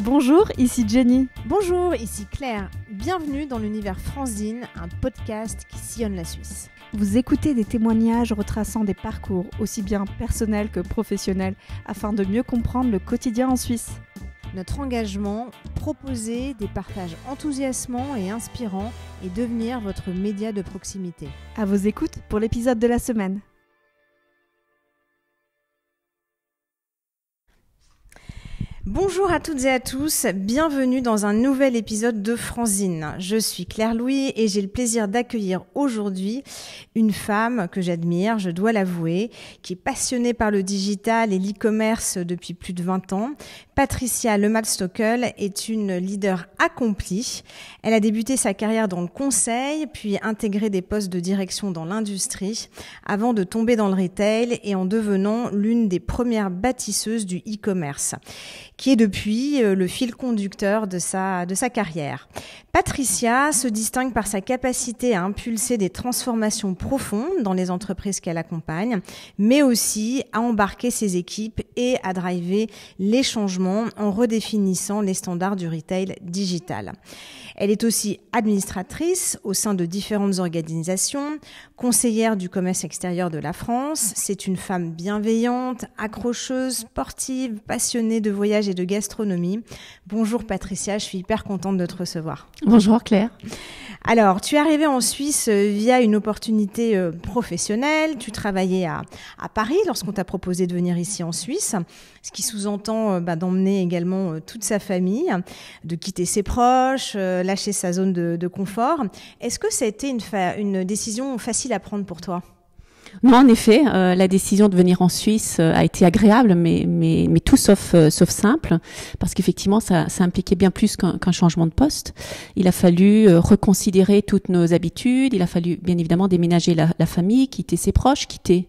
Bonjour, ici Jenny. Bonjour, ici Claire. Bienvenue dans l'univers Franzine, un podcast qui sillonne la Suisse. Vous écoutez des témoignages retraçant des parcours aussi bien personnels que professionnels afin de mieux comprendre le quotidien en Suisse. Notre engagement, proposer des partages enthousiasmants et inspirants et devenir votre média de proximité. À vos écoutes pour l'épisode de la semaine. Bonjour à toutes et à tous, bienvenue dans un nouvel épisode de Franzine. Je suis Claire Louis et j'ai le plaisir d'accueillir aujourd'hui une femme que j'admire, je dois l'avouer, qui est passionnée par le digital et l'e-commerce depuis plus de 20 ans. Patricia Lemalstockel est une leader accomplie. Elle a débuté sa carrière dans le conseil, puis intégré des postes de direction dans l'industrie, avant de tomber dans le retail et en devenant l'une des premières bâtisseuses du e-commerce, qui est depuis le fil conducteur de sa carrière. Patricia se distingue par sa capacité à impulser des transformations profondes dans les entreprises qu'elle accompagne, mais aussi à embarquer ses équipes et à driver les changements en redéfinissant les standards du retail digital. Elle est aussi administratrice au sein de différentes organisations, conseillère du commerce extérieur de la France. C'est une femme bienveillante, accrocheuse, sportive, passionnée de voyage et de gastronomie. Bonjour Patricia, je suis hyper contente de te recevoir. Bonjour Claire. Alors, tu es arrivée en Suisse via une opportunité professionnelle. Tu travaillais à Paris lorsqu'on t'a proposé de venir ici en Suisse, ce qui sous-entend d'emmener également toute sa famille, de quitter ses proches, lâcher sa zone de confort. Est-ce que ça a été une décision facile à prendre pour toi ? Non, en effet, la décision de venir en Suisse a été agréable, mais tout sauf simple, parce qu'effectivement, ça impliquait bien plus qu'un changement de poste. Il a fallu reconsidérer toutes nos habitudes, il a fallu bien évidemment déménager la famille, quitter ses proches, quitter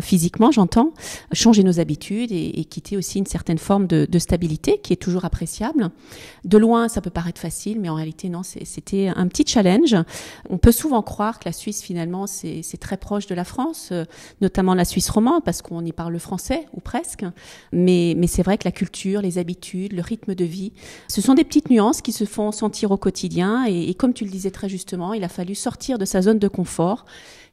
physiquement, j'entends, changer nos habitudes et quitter aussi une certaine forme de stabilité qui est toujours appréciable. De loin, ça peut paraître facile, mais en réalité, non, c'était un petit challenge. On peut souvent croire que la Suisse, finalement, c'est très proche de la France, notamment la Suisse romande, parce qu'on y parle français, ou presque. Mais c'est vrai que la culture, les habitudes, le rythme de vie, ce sont des petites nuances qui se font sentir au quotidien. Et comme tu le disais très justement, il a fallu sortir de sa zone de confort,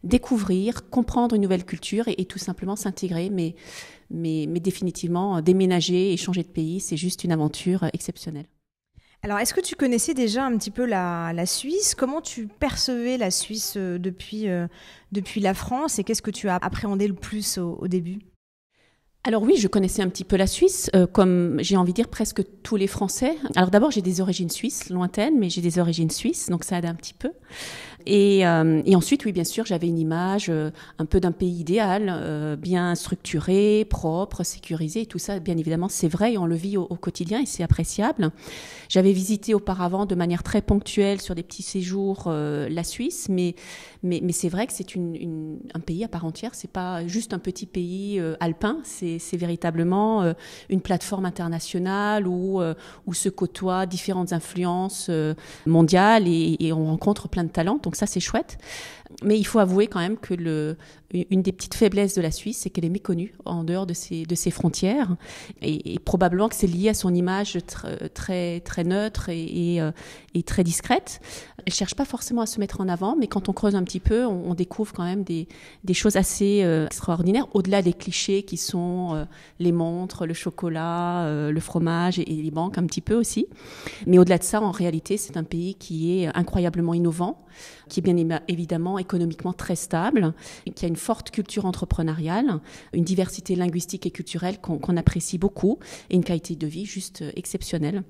découvrir, comprendre une nouvelle culture et tout simplement s'intégrer, mais définitivement déménager et changer de pays, c'est juste une aventure exceptionnelle. Alors, est-ce que tu connaissais déjà un petit peu la Suisse ? Comment tu percevais la Suisse depuis la France et qu'est-ce que tu as appréhendé le plus au début ? Alors oui, je connaissais un petit peu la Suisse, comme j'ai envie de dire presque tous les Français. Alors d'abord, j'ai des origines suisses, lointaines, mais j'ai des origines suisses, donc ça aide un petit peu. Et ensuite, oui, bien sûr, j'avais une image un peu d'un pays idéal, bien structuré, propre, sécurisé, et tout ça, bien évidemment, c'est vrai, et on le vit au quotidien, et c'est appréciable. J'avais visité auparavant de manière très ponctuelle sur des petits séjours la Suisse, mais c'est vrai que c'est un pays à part entière. C'est pas juste un petit pays alpin, c'est véritablement une plateforme internationale où se côtoient différentes influences mondiales et on rencontre plein de talents. Donc ça, c'est chouette. Mais il faut avouer quand même que une des petites faiblesses de la Suisse, c'est qu'elle est méconnue en dehors de ses frontières. Et probablement que c'est lié à son image très, très neutre et très discrète. Elle ne cherche pas forcément à se mettre en avant, mais quand on creuse un petit peu, on découvre quand même des choses assez extraordinaires, au-delà des clichés qui sont les montres, le chocolat, le fromage et les banques un petit peu aussi. Mais au-delà de ça, en réalité, c'est un pays qui est incroyablement innovant, qui est bien évidemment économiquement très stable, qui a une forte culture entrepreneuriale, une diversité linguistique et culturelle qu'on apprécie beaucoup et une qualité de vie juste exceptionnelle.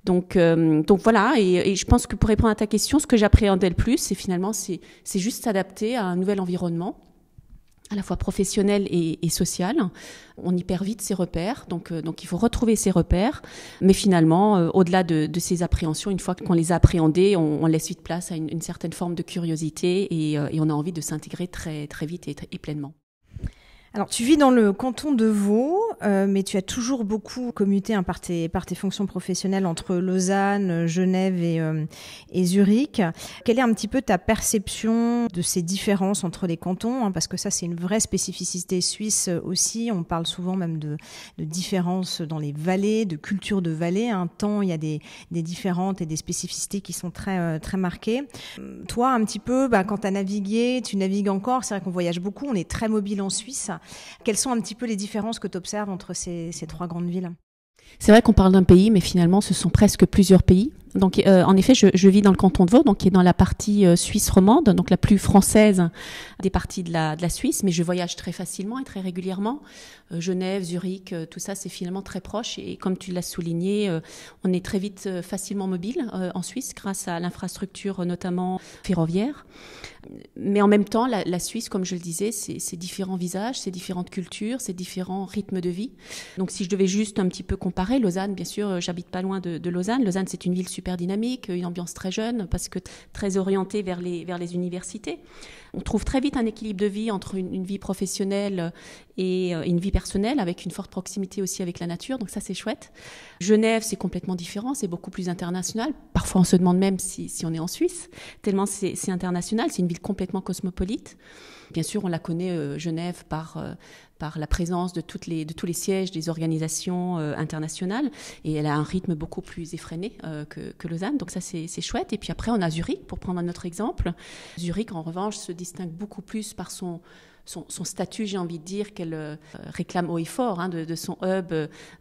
Donc voilà, et je pense que pour répondre à ta question, ce que j'appréhendais le plus, c'est juste s'adapter à un nouvel environnement, à la fois professionnel et social. On y perd vite ses repères, donc il faut retrouver ses repères. Mais finalement, au-delà de ces appréhensions, une fois qu'on les a appréhendées, on laisse vite place à une certaine forme de curiosité et on a envie de s'intégrer très, très vite et pleinement. Alors, tu vis dans le canton de Vaud. mais tu as toujours beaucoup commuté par tes fonctions professionnelles entre Lausanne, Genève et Zurich. Quelle est un petit peu ta perception de ces différences entre les cantons, parce que ça, c'est une vraie spécificité suisse aussi. On parle souvent même de différences dans les vallées, de culture de vallée. Tant il y a des différentes et des spécificités qui sont très, très marquées. Toi, un petit peu, quand tu as navigué, tu navigues encore. C'est vrai qu'on voyage beaucoup, on est très mobile en Suisse. Quelles sont un petit peu les différences que tu observes entre ces 3 grandes villes ? C'est vrai qu'on parle d'un pays, mais finalement, ce sont presque plusieurs pays. Donc, en effet, je vis dans le canton de Vaud, donc qui est dans la partie suisse romande, donc la plus française des parties de la Suisse, mais je voyage très facilement et très régulièrement. Genève, Zurich, tout ça, c'est finalement très proche. Et comme tu l'as souligné, on est très vite facilement mobile en Suisse grâce à l'infrastructure, notamment ferroviaire. Mais en même temps, la Suisse, comme je le disais, c'est différents visages, c'est différentes cultures, c'est différents rythmes de vie. Donc, si je devais juste un petit peu comparer, Lausanne, bien sûr, j'habite pas loin de Lausanne. Lausanne, c'est une ville super dynamique, une ambiance très jeune, parce que très orientée vers les universités. On trouve très vite un équilibre de vie entre une vie professionnelle et une vie personnelle, avec une forte proximité aussi avec la nature, donc ça c'est chouette. Genève, c'est complètement différent, c'est beaucoup plus international. Parfois on se demande même si on est en Suisse, tellement c'est international, c'est une ville complètement cosmopolite. Bien sûr, on la connaît, Genève, par la présence de tous les sièges des organisations internationales, et elle a un rythme beaucoup plus effréné que Lausanne, donc ça c'est chouette. Et puis après on a Zurich, pour prendre un autre exemple. Zurich en revanche se distingue beaucoup plus par son statut, j'ai envie de dire, qu'elle réclame haut et fort, de son hub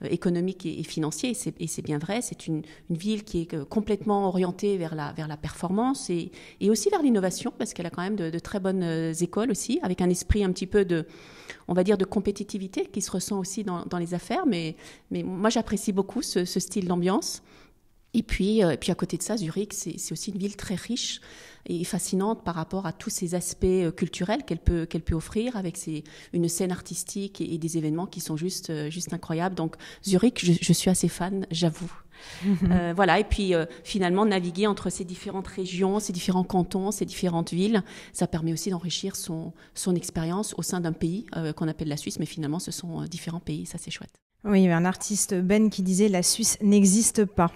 économique et financier, et c'est bien vrai. C'est une ville qui est complètement orientée vers la performance et aussi vers l'innovation, parce qu'elle a quand même de très bonnes écoles aussi, avec un esprit un petit peu on va dire de compétitivité qui se ressent aussi dans les affaires, mais moi j'apprécie beaucoup ce style d'ambiance. Et puis à côté de ça, Zurich, c'est aussi une ville très riche et fascinante par rapport à tous ces aspects culturels qu'elle peut offrir, avec une scène artistique et des événements qui sont juste incroyables. Donc Zurich, je suis assez fan, j'avoue. Voilà, et puis finalement naviguer entre ces différentes régions, ces différents cantons, ces différentes villes, ça permet aussi d'enrichir son expérience au sein d'un pays qu'on appelle la Suisse, mais finalement ce sont différents pays, ça c'est chouette. Oui, il y avait un artiste, Ben, qui disait « La Suisse n'existe pas ».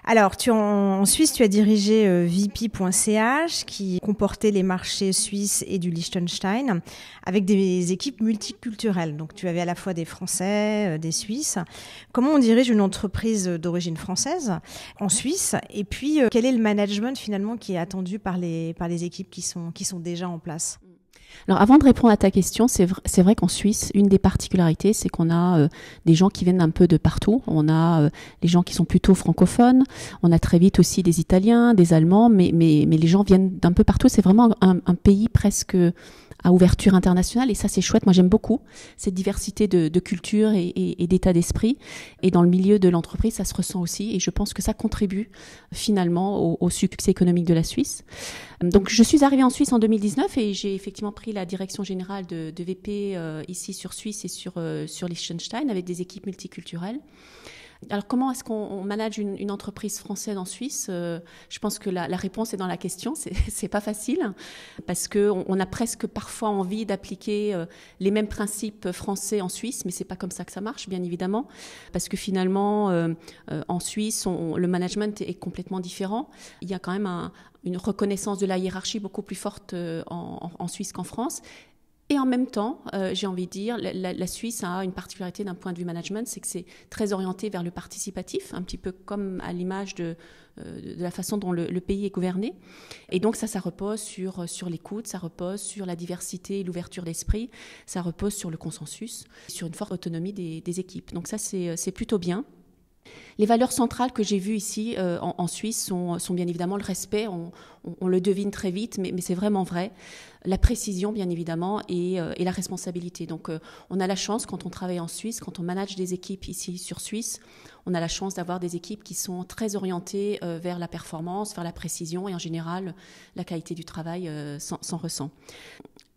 Alors, en Suisse, tu as dirigé VP.ch, qui comportait les marchés suisses et du Liechtenstein, avec des équipes multiculturelles. Donc, tu avais à la fois des Français, des Suisses. Comment on dirige une entreprise d'origine française en Suisse ? Et puis, quel est le management, finalement, qui est attendu par les équipes qui sont déjà en place ? Alors, avant de répondre à ta question, c'est vrai qu'en Suisse, une des particularités, c'est qu'on a des gens qui viennent un peu de partout. On a les gens qui sont plutôt francophones. On a très vite aussi des Italiens, des Allemands, mais les gens viennent d'un peu partout. C'est vraiment un pays presque à ouverture internationale, et ça c'est chouette. Moi j'aime beaucoup cette diversité de culture et d'état d'esprit, et dans le milieu de l'entreprise ça se ressent aussi, et je pense que ça contribue finalement au succès économique de la Suisse. Donc je suis arrivée en Suisse en 2019 et j'ai effectivement pris la direction générale de VP ici sur Suisse et sur Liechtenstein, avec des équipes multiculturelles. Alors, comment est-ce qu'on manage une entreprise française en Suisse ? Je pense que la réponse est dans la question. C'est pas facile, parce qu'on a presque parfois envie d'appliquer les mêmes principes français en Suisse, mais c'est pas comme ça que ça marche, bien évidemment, parce que finalement, en Suisse, le management est complètement différent. Il y a quand même une reconnaissance de la hiérarchie beaucoup plus forte en Suisse qu'en France. Et en même temps, j'ai envie de dire, la Suisse a une particularité d'un point de vue management, c'est que c'est très orienté vers le participatif, un petit peu comme à l'image de la façon dont le pays est gouverné. Et donc ça repose sur l'écoute, ça repose sur la diversité et l'ouverture d'esprit, ça repose sur le consensus, sur une forte autonomie des équipes. Donc ça, c'est plutôt bien. Les valeurs centrales que j'ai vues ici en Suisse sont bien évidemment le respect, on le devine très vite, mais c'est vraiment vrai. La précision, bien évidemment, et la responsabilité. Donc, on a la chance, quand on travaille en Suisse, quand on manage des équipes ici sur Suisse, on a la chance d'avoir des équipes qui sont très orientées vers la performance, vers la précision, et en général, la qualité du travail s'en ressent.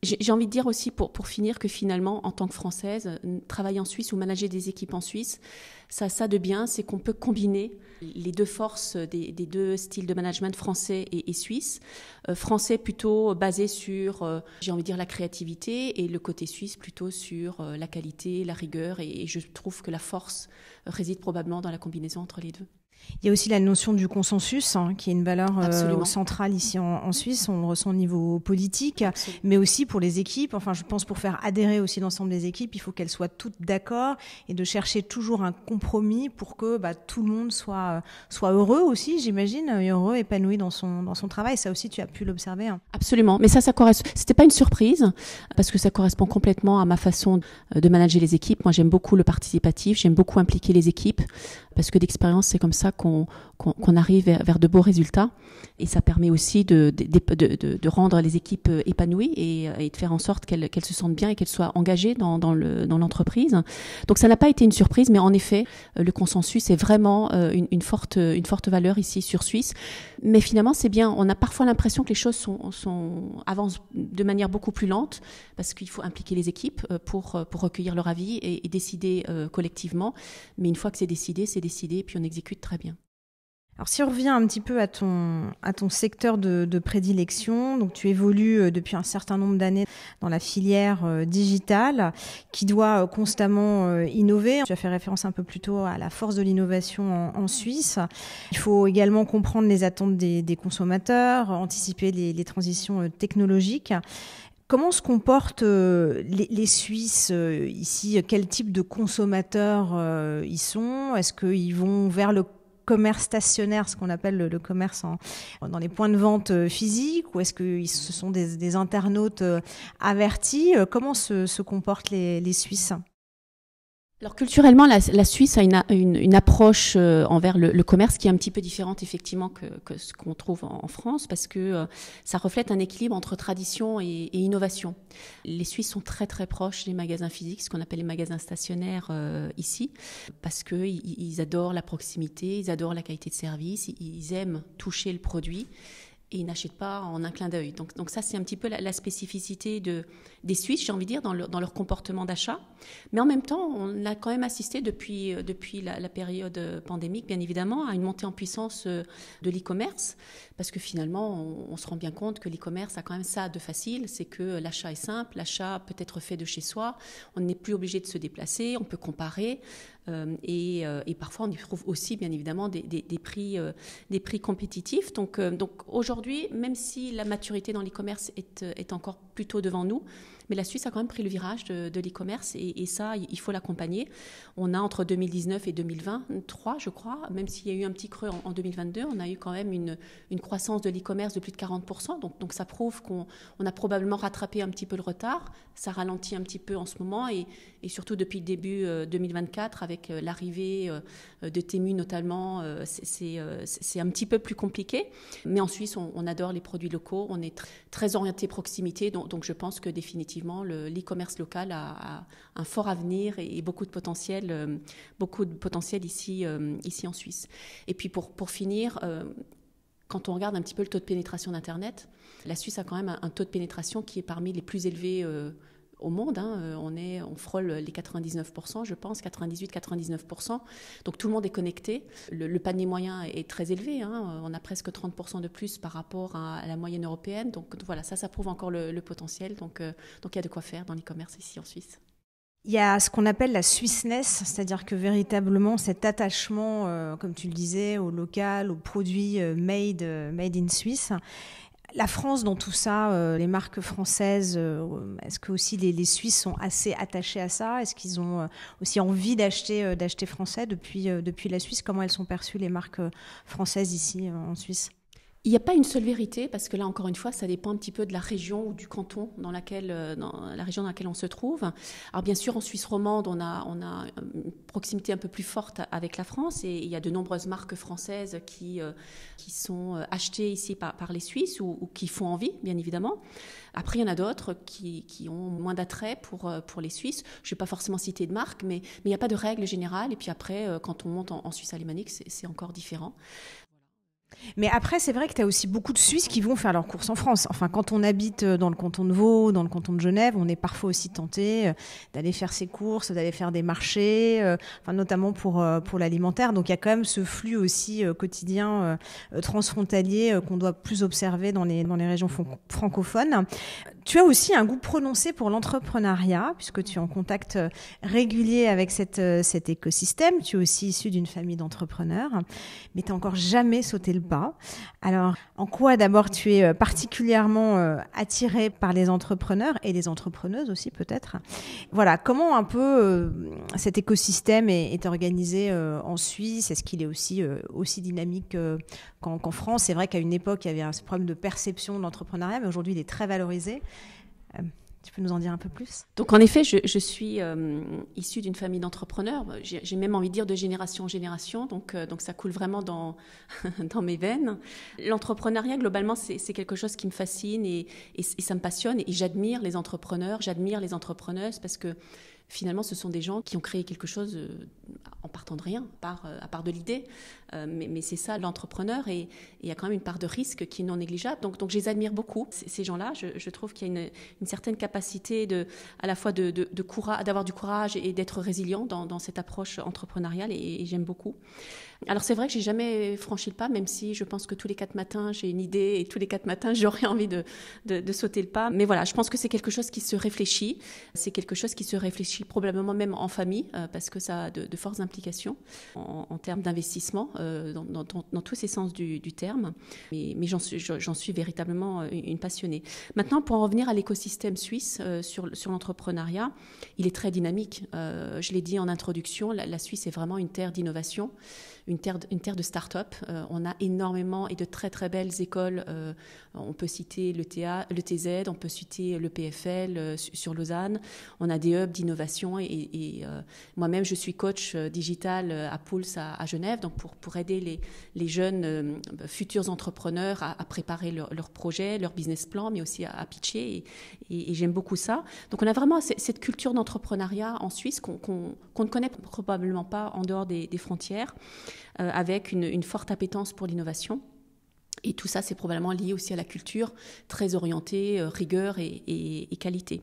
J'ai envie de dire aussi, pour finir, que finalement, en tant que Française, travailler en Suisse ou manager des équipes en Suisse, Ça a ça de bien, c'est qu'on peut combiner les deux forces des deux styles de management français et suisse. Français plutôt basé sur, j'ai envie de dire, la créativité, et le côté suisse plutôt sur la qualité, la rigueur, et je trouve que la force réside probablement dans la combinaison entre les deux. Il y a aussi la notion du consensus, qui est une valeur centrale ici en Suisse. On le ressent au niveau politique, absolument, mais aussi pour les équipes. Enfin, je pense pour faire adhérer aussi l'ensemble des équipes, il faut qu'elles soient toutes d'accord et de chercher toujours un compromis pour que tout le monde soit heureux aussi, j'imagine, heureux, épanoui dans son travail. Ça aussi, tu as pu l'observer. Absolument. Mais ça correspond. C'était pas une surprise parce que ça correspond complètement à ma façon de manager les équipes. Moi, j'aime beaucoup le participatif. J'aime beaucoup impliquer les équipes parce que d'expérience, c'est comme ça qu'on arrive vers de beaux résultats, et ça permet aussi de rendre les équipes épanouies et de faire en sorte qu'elles se sentent bien et qu'elles soient engagées dans l'entreprise. Donc ça n'a pas été une surprise, mais en effet, le consensus est vraiment une forte valeur ici sur Suisse. Mais finalement, c'est bien. On a parfois l'impression que les choses avancent de manière beaucoup plus lente parce qu'il faut impliquer les équipes pour recueillir leur avis et décider collectivement. Mais une fois que c'est décidé, et puis on exécute très bien. Alors si on revient un petit peu à ton secteur de prédilection, donc tu évolues depuis un certain nombre d'années dans la filière digitale qui doit constamment innover. Tu as fait référence un peu plus tôt à la force de l'innovation en Suisse. Il faut également comprendre les attentes des consommateurs, anticiper les transitions technologiques. Comment se comportent les Suisses ici? Quel type de consommateurs ils sont? Est-ce qu'ils vont vers le commerce stationnaire, ce qu'on appelle le commerce dans les points de vente physiques, ou est-ce que ce sont des internautes avertis? Comment se comportent les Suisses? Alors culturellement, la Suisse a une approche envers le commerce qui est un petit peu différente effectivement que ce qu'on trouve en France, parce que ça reflète un équilibre entre tradition et innovation. Les Suisses sont très très proches des magasins physiques, ce qu'on appelle les magasins stationnaires ici, parce que ils adorent la proximité, ils adorent la qualité de service, ils aiment toucher le produit. Et ils n'achètent pas en un clin d'œil. Donc ça, c'est un petit peu la spécificité des Suisses, j'ai envie de dire, dans leur comportement d'achat. Mais en même temps, on a quand même assisté depuis la période pandémique, bien évidemment, à une montée en puissance de l'e-commerce, parce que finalement, on se rend bien compte que l'e-commerce a quand même ça de facile, c'est que l'achat est simple, l'achat peut être fait de chez soi, on n'est plus obligé de se déplacer, on peut comparer. Et parfois on y trouve aussi bien évidemment des prix compétitifs. Donc aujourd'hui, même si la maturité dans l'e-commerce est encore plutôt devant nous, mais la Suisse a quand même pris le virage de l'e-commerce, et ça, il faut l'accompagner. On a entre 2019 et 2023, je crois, même s'il y a eu un petit creux en 2022, on a eu quand même une croissance de l'e-commerce de plus de 40%. Donc ça prouve qu'on a probablement rattrapé un petit peu le retard. Ça ralentit un petit peu en ce moment, et surtout depuis le début 2024, avec l'arrivée de Temu notamment, c'est un petit peu plus compliqué. Mais en Suisse, on adore les produits locaux, on est très orienté proximité, donc je pense que définitivement l'e-commerce local a un fort avenir et beaucoup de potentiel ici en Suisse. Et puis pour finir, quand on regarde un petit peu le taux de pénétration d'Internet, la Suisse a quand même un taux de pénétration qui est parmi les plus élevés au monde. On frôle les 99%, je pense, 98-99%. Donc tout le monde est connecté. Le panier moyen est très élevé. On a presque 30% de plus par rapport à la moyenne européenne. Donc voilà, ça prouve encore le potentiel. Donc il y a de quoi faire dans l'e-commerce ici en Suisse. Il y a ce qu'on appelle la Swissness, c'est-à-dire que véritablement cet attachement, comme tu le disais, au local, aux produits made in Suisse. La France dans tout ça, les marques françaises, est-ce que aussi les Suisses sont assez attachés à ça? Est-ce qu'ils ont aussi envie d'acheter français depuis la Suisse? Comment elles sont perçues les marques françaises ici en Suisse? Il n'y a pas une seule vérité, parce que là, encore une fois, ça dépend un petit peu de la région ou du canton dans la région dans laquelle on se trouve. Alors bien sûr, en Suisse romande, on a une proximité un peu plus forte avec la France, et il y a de nombreuses marques françaises qui sont achetées ici par les Suisses ou qui font envie, bien évidemment. Après, il y en a d'autres qui ont moins d'attrait pour les Suisses. Je ne vais pas forcément citer de marque, mais il n'y a pas de règle générale. Et puis après, quand on monte en Suisse alémanique, c'est encore différent. Mais après, c'est vrai que tu as aussi beaucoup de Suisses qui vont faire leurs courses en France. Enfin, quand on habite dans le canton de Vaud, dans le canton de Genève, on est parfois aussi tenté d'aller faire ses courses, d'aller faire des marchés, enfin, notamment pour l'alimentaire. Donc, il y a quand même ce flux aussi quotidien transfrontalier qu'on doit plus observer dans les régions francophones. Tu as aussi un goût prononcé pour l'entrepreneuriat, puisque tu es en contact régulier avec cet écosystème. Tu es aussi issu d'une famille d'entrepreneurs, mais tu n'as encore jamais sauté le pas. Alors, en quoi d'abord tu es particulièrement attiré par les entrepreneurs et les entrepreneuses aussi peut-être? Voilà, comment un peu cet écosystème est organisé en Suisse? Est-ce qu'il est aussi dynamique qu'en France? C'est vrai qu'à une époque, il y avait ce problème de perception de l'entrepreneuriat, mais aujourd'hui, il est très valorisé. Tu peux nous en dire un peu plus? Donc en effet, je suis issue d'une famille d'entrepreneurs. J'ai même envie de dire de génération en génération. Donc ça coule vraiment dans mes veines. L'entrepreneuriat, globalement, c'est quelque chose qui me fascine et ça me passionne. Et j'admire les entrepreneurs, j'admire les entrepreneuses parce que finalement, ce sont des gens qui ont créé quelque chose en partant de rien, à part de l'idée. Mais c'est ça l'entrepreneur et il y a quand même une part de risque qui est non négligeable. Donc je les admire beaucoup, ces gens-là. Je trouve qu'il y a une certaine capacité à la fois d'avoir du courage et d'être résilient dans cette approche entrepreneuriale et j'aime beaucoup. Alors c'est vrai que j'ai jamais franchi le pas, même si je pense que tous les 4 matins j'ai une idée et tous les 4 matins j'aurais envie de sauter le pas. Mais voilà, je pense que c'est quelque chose qui se réfléchit. C'est quelque chose qui se réfléchit probablement même en famille parce que ça a de fortes implications en termes d'investissement dans tous ces sens du terme. Mais j'en suis véritablement une passionnée. Maintenant, pour en revenir à l'écosystème suisse sur l'entrepreneuriat, il est très dynamique. Je l'ai dit en introduction, la Suisse est vraiment une terre d'innovation. Une terre de start-up. On a énormément et de très très belles écoles. On peut citer le TZ, on peut citer le PFL sur Lausanne. On a des hubs d'innovation et moi-même je suis coach digital à Pulse à Genève, donc pour aider les jeunes futurs entrepreneurs à préparer leurs projets, leur business plan, mais aussi à pitcher et j'aime beaucoup ça. Donc on a vraiment cette culture d'entrepreneuriat en Suisse qu'on ne connaît probablement pas en dehors des frontières. Avec une forte appétence pour l'innovation. Et tout ça, c'est probablement lié aussi à la culture très orientée, rigueur et qualité.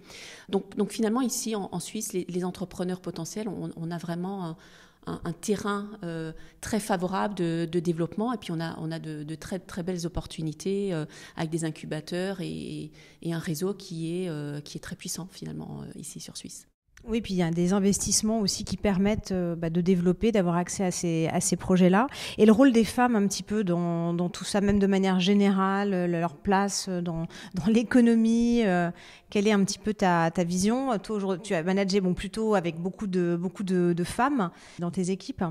Donc finalement, ici, en Suisse, les entrepreneurs potentiels, on a vraiment un terrain très favorable de développement. Et puis, on a de très, très belles opportunités avec des incubateurs et un réseau qui est très puissant, finalement, ici sur Suisse. Oui, puis il y a des investissements aussi qui permettent de développer, d'avoir accès à ces projets-là. Et le rôle des femmes un petit peu dans tout ça, même de manière générale, leur place dans l'économie, quelle est un petit peu ta vision? Toi, aujourd'hui, tu as managé plutôt avec beaucoup de femmes dans tes équipes.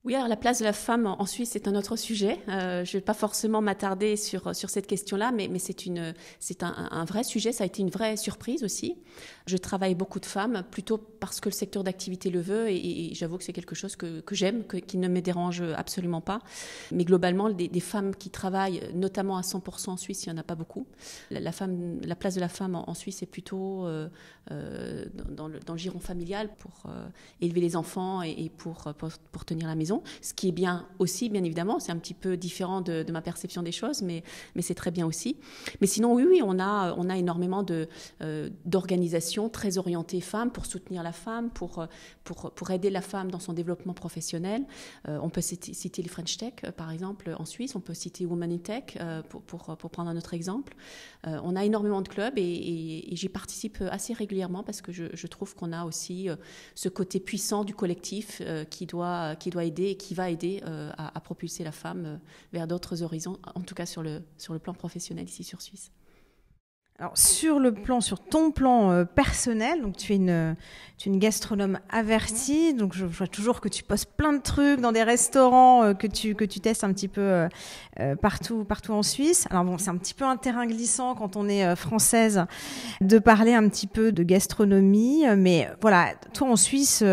Oui, alors la place de la femme en Suisse, c'est un autre sujet. Je ne vais pas forcément m'attarder sur cette question-là, mais c'est un vrai sujet. Ça a été une vraie surprise aussi. Je travaille beaucoup de femmes, plutôt parce que le secteur d'activité le veut, et j'avoue que c'est quelque chose que j'aime, qui ne me dérange absolument pas. Mais globalement, des femmes qui travaillent, notamment à 100% en Suisse, il n'y en a pas beaucoup. La place de la femme en Suisse est plutôt dans le giron familial pour élever les enfants et pour tenir la maison. Ce qui est bien aussi, bien évidemment, c'est un petit peu différent de ma perception des choses, mais c'est très bien aussi. Mais sinon, oui, on a énormément d'organisations très orientées femmes pour soutenir la femme, pour aider la femme dans son développement professionnel. On peut citer les French Tech, par exemple, en Suisse. On peut citer Women in Tech, pour prendre un autre exemple. On a énormément de clubs et j'y participe assez régulièrement parce que je trouve qu'on a aussi ce côté puissant du collectif qui doit aider et qui va aider à propulser la femme vers d'autres horizons, en tout cas sur le plan professionnel ici sur Suisse. Alors sur ton plan personnel, donc tu es une gastronome avertie, donc je vois toujours que tu postes plein de trucs dans des restaurants que tu testes un petit peu partout en Suisse. Alors bon, c'est un petit peu un terrain glissant quand on est française de parler un petit peu de gastronomie, mais voilà, toi en Suisse,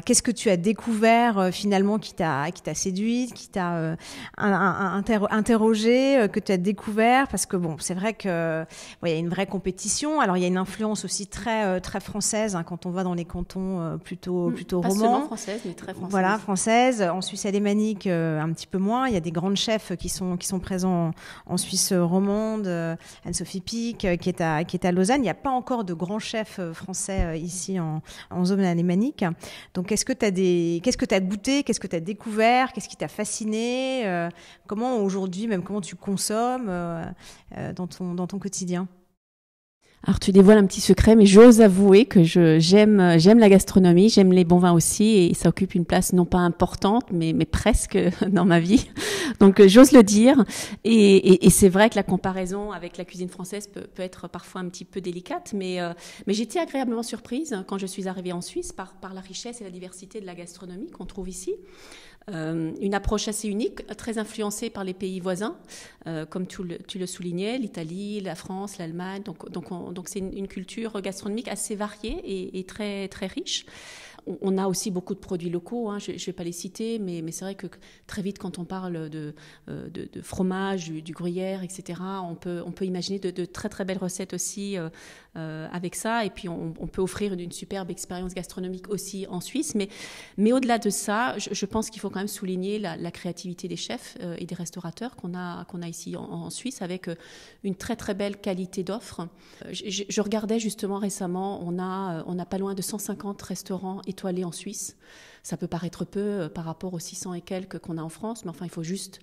qu'est-ce que tu as découvert finalement qui t'a séduite, qui t'a interrogé, que tu as découvert, parce que bon, c'est vrai que il y a une vraie compétition. Alors il y a une influence aussi très très française quand on va dans les cantons plutôt romans. Pas seulement française, mais très française. Voilà, française. En Suisse alémanique, un petit peu moins. Il y a des grandes chefs qui sont présents en Suisse romande. Anne-Sophie Pic qui est à Lausanne. Il n'y a pas encore de grands chefs français ici en zone alémanique. Donc qu'est-ce que tu as goûté, qu'est-ce que tu as découvert, qu'est-ce qui t'a fasciné, comment aujourd'hui, même comment tu consommes dans ton quotidien? Alors tu dévoiles un petit secret, mais j'ose avouer que j'aime la gastronomie, j'aime les bons vins aussi, et ça occupe une place non pas importante, mais presque dans ma vie. Donc j'ose le dire, et c'est vrai que la comparaison avec la cuisine française peut être parfois un petit peu délicate, mais j'étais agréablement surprise quand je suis arrivée en Suisse par la richesse et la diversité de la gastronomie qu'on trouve ici. Une approche assez unique, très influencée par les pays voisins, comme tu le soulignais, l'Italie, la France, l'Allemagne. Donc c'est une culture gastronomique assez variée et très très riche. On a aussi beaucoup de produits locaux, je ne vais pas les citer, mais c'est vrai que très vite, quand on parle de fromage, du gruyère, etc., on peut imaginer de très très belles recettes aussi avec ça. Et puis on peut offrir une superbe expérience gastronomique aussi en Suisse. Mais au-delà de ça, je pense qu'il faut quand même souligner la créativité des chefs et des restaurateurs qu'on a ici en Suisse, avec une très très belle qualité d'offres. Je regardais justement récemment, on a pas loin de 150 restaurants étoilés en Suisse. Ça peut paraître peu par rapport aux 600 et quelques qu'on a en France, mais enfin, il faut juste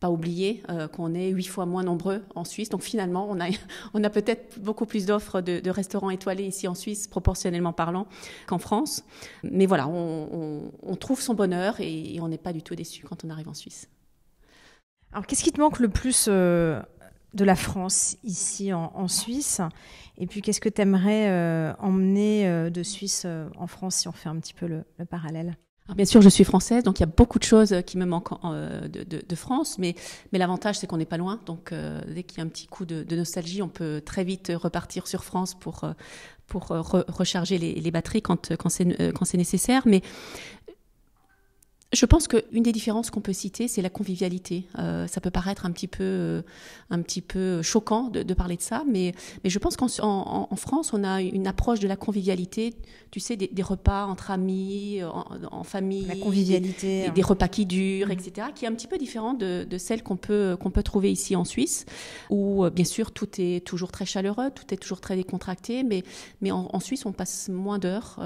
pas oublier qu'on est 8 fois moins nombreux en Suisse. Donc finalement, on a peut-être beaucoup plus d'offres de restaurants étoilés ici en Suisse, proportionnellement parlant, qu'en France. Mais voilà, on trouve son bonheur et on n'est pas du tout déçu quand on arrive en Suisse. Alors, qu'est-ce qui te manque le plus de la France ici en Suisse? Et puis, qu'est-ce que tu aimerais emmener de Suisse en France, si on fait un petit peu le parallèle? Alors bien sûr, je suis française, donc il y a beaucoup de choses qui me manquent de France, mais l'avantage, c'est qu'on n'est pas loin. Donc dès qu'il y a un petit coup de nostalgie, on peut très vite repartir sur France pour recharger les batteries quand c'est nécessaire. Mais je pense qu'une des différences qu'on peut citer, c'est la convivialité. Ça peut paraître un petit peu choquant de parler de ça, mais je pense qu'en France, on a une approche de la convivialité, tu sais, des repas entre amis, en famille, la convivialité, des repas qui durent, etc., qui est un petit peu différente de celle qu'on peut trouver ici en Suisse, où bien sûr tout est toujours très chaleureux, tout est toujours très décontracté, mais en Suisse, on passe moins d'heures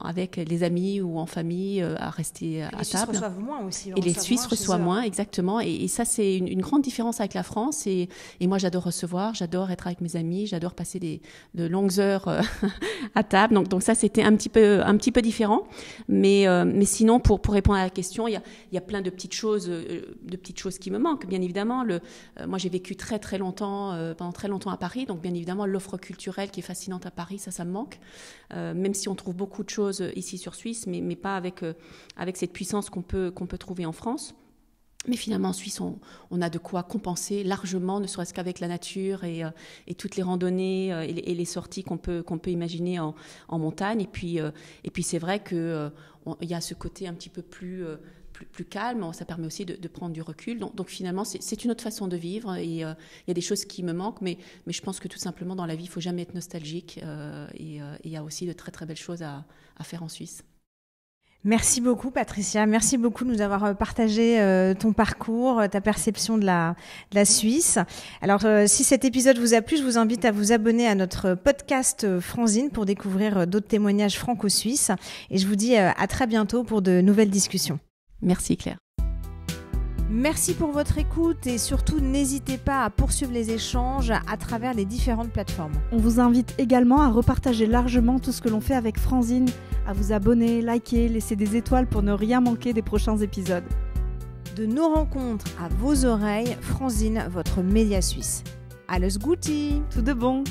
avec les amis ou en famille à rester à table. Les Suisses reçoivent moins aussi. Et les Suisses reçoivent moins, exactement. Et ça, c'est une grande différence avec la France. Et moi, j'adore recevoir, j'adore être avec mes amis, j'adore passer de longues heures à table. Donc ça, c'était un petit peu différent. Mais sinon, pour répondre à la question, il y a plein de petites choses qui me manquent. Bien évidemment, moi, j'ai vécu très très longtemps, pendant très longtemps à Paris. Donc bien évidemment, l'offre culturelle qui est fascinante à Paris, ça me manque. Même si on trouve beaucoup de choses ici sur Suisse, mais pas avec cette puissance qu'on peut trouver en France. Mais finalement, en Suisse, on a de quoi compenser largement, ne serait-ce qu'avec la nature et toutes les randonnées et les sorties qu'on peut imaginer en montagne. Et puis c'est vrai qu'il y a ce côté un petit peu plus calme, ça permet aussi de prendre du recul. Donc finalement, c'est une autre façon de vivre et il y a des choses qui me manquent, mais je pense que tout simplement dans la vie, il ne faut jamais être nostalgique et il y a aussi de très très belles choses à faire en Suisse. Merci beaucoup Patricia, merci beaucoup de nous avoir partagé ton parcours, ta perception de la Suisse. Alors si cet épisode vous a plu, je vous invite à vous abonner à notre podcast Franzine pour découvrir d'autres témoignages franco-suisses et je vous dis à très bientôt pour de nouvelles discussions. Merci Claire. Merci pour votre écoute et surtout n'hésitez pas à poursuivre les échanges à travers les différentes plateformes. On vous invite également à repartager largement tout ce que l'on fait avec Franzine, à vous abonner, liker, laisser des étoiles pour ne rien manquer des prochains épisodes. De nos rencontres à vos oreilles, Franzine, votre média suisse. Alles Gute! Tout de bon!